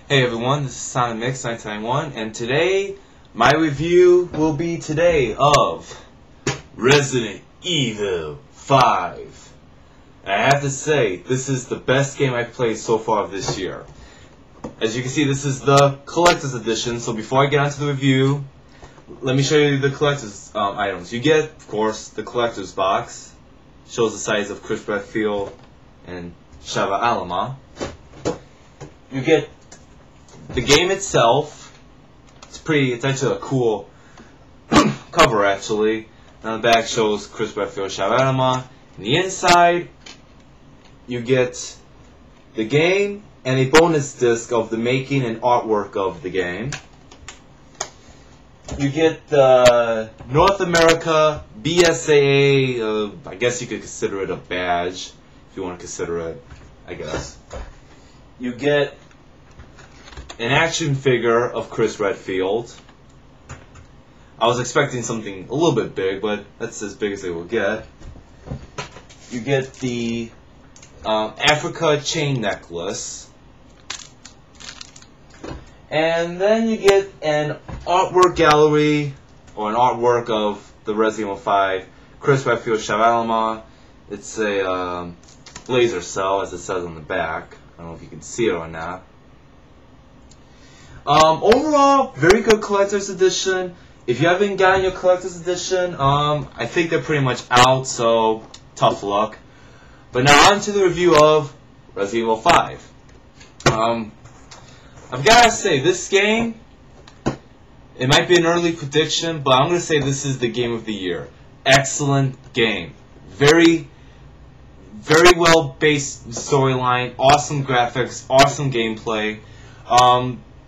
Hey everyone, this is Sonic Mix 991, and today my review will be of Resident Evil 5. And I have to say, this is the best game I've played so far this year. As you can see, this is the Collector's Edition, so before I get onto the review, let me show you the Collector's items. You get, of course, the Collector's Box. Shows the size of Chris Redfield and Sheva Alama. You get the game itself. It's actually a cool cover, actually. On the back shows Chris Redfield, Sheva Alama. In the inside, you get the game and a bonus disc of the making and artwork of the game. You get the North America BSAA, I guess you could consider it a badge, if you want to consider it, I guess. You get an action figure of Chris Redfield. I was expecting something a little bit big, but that's as big as they will get. You get the Africa chain necklace. And then you get an artwork gallery, or an artwork of the Resident Evil 5, Chris Redfield, Sheva Alama. It's a laser cell, as it says on the back. I don't know if you can see it or not. Overall, very good Collector's Edition. If you haven't gotten your Collector's Edition, I think they're pretty much out, so tough luck. But now on to the review of Resident Evil 5. I've got to say, this game, it might be an early prediction, but I'm going to say this is the game of the year. Excellent game. Very well based storyline, awesome graphics, awesome gameplay.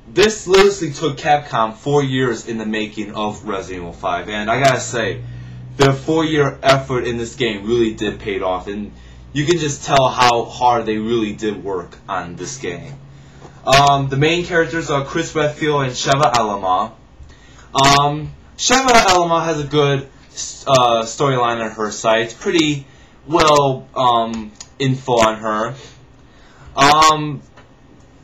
This literally took Capcom 4 years in the making of Resident Evil 5, and I gotta say, their 4-year effort in this game really did pay off, and you can just tell how hard they really did work on this game. The main characters are Chris Redfield and Sheva Alama. Sheva Alama has a good storyline on her side. It's pretty well info on her.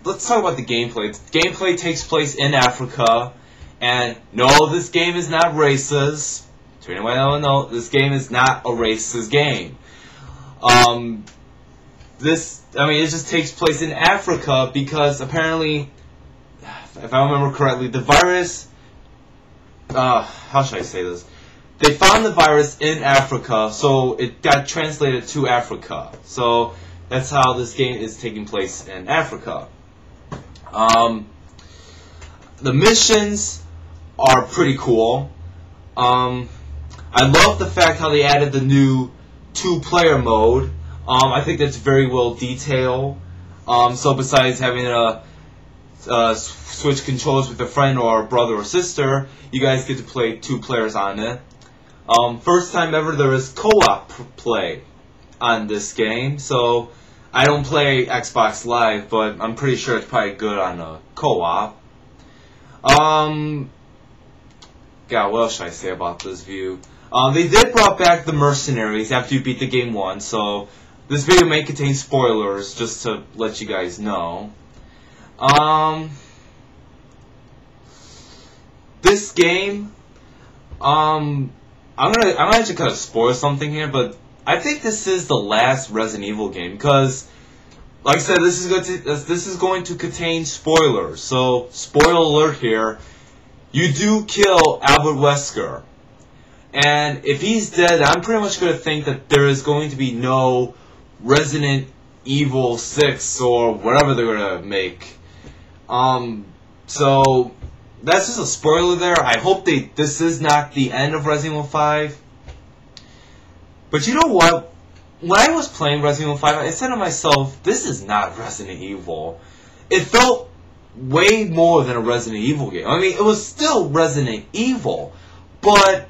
Let's talk about the gameplay. The gameplay takes place in Africa, and no, this game is not racist. To anyone that don't know, this game is not a racist game. It just takes place in Africa because apparently, if I remember correctly, the virus, how should I say this? They found the virus in Africa, so it got translated to Africa. So that's how this game is taking place in Africa. The missions are pretty cool. I love the fact how they added the new 2-player mode. I think that's very well detailed. So besides having to switch controllers with a friend or brother or sister, you guys get to play 2 players on it. First time ever there is co-op play on this game. So I don't play Xbox Live, but I'm pretty sure it's probably good on a co-op. God, what else should I say about this view? They did brought back the mercenaries after you beat the game once, so this video may contain spoilers, just to let you guys know. This game, I'm gonna actually kind of spoil something here, but I think this is the last Resident Evil game because, like I said, this is going to contain spoilers. So, spoiler alert here: you do kill Albert Wesker, and if he's dead, I'm pretty much going to think that there is going to be no Resident Evil 6 or whatever they're going to make. So that's just a spoiler there. I hope this is not the end of Resident Evil 5. But you know what? When I was playing Resident Evil 5, I said to myself, this is not Resident Evil. It felt way more than a Resident Evil game. I mean, it was still Resident Evil, but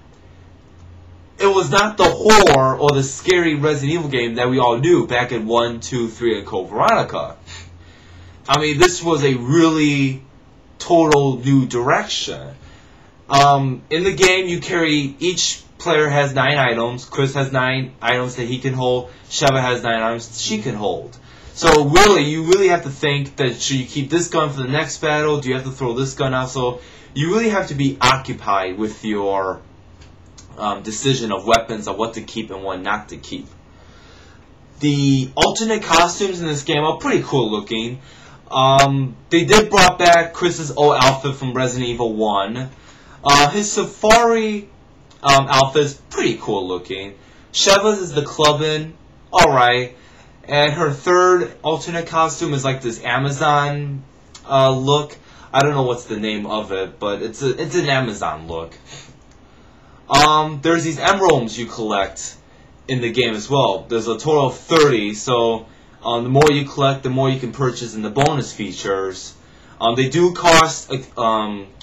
it was not the horror or the scary Resident Evil game that we all knew back in 1, 2, 3, and Code Veronica. I mean, this was a really total new direction. In the game, you carry each player has 9 items. Chris has 9 items that he can hold. Sheva has 9 items she can hold. So really, you really have to think that should you keep this gun for the next battle? Do you have to throw this gun out? So you really have to be occupied with your decision of weapons, of what to keep and what not to keep. The alternate costumes in this game are pretty cool looking. They did brought back Chris's old outfit from Resident Evil 1. His Safari outfit is pretty cool looking. Sheva's is the clubbing, alright. And her third alternate costume is like this Amazon look. I don't know what's the name of it, but it's an Amazon look. There's these emeralds you collect in the game as well. There's a total of 30, so the more you collect, the more you can purchase in the bonus features. They do cost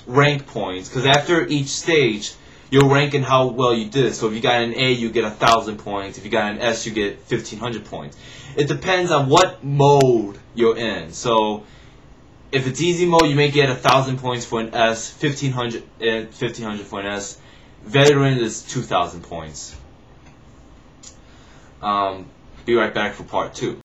rank points, because after each stage, you'll rank in how well you did. So if you got an A, you get 1,000 points. If you got an S, you get 1,500 points. It depends on what mode you're in. So if it's easy mode, you may get 1,000 points for an S, 1,500 for an S. Veteran is 2,000 points. Be right back for part 2.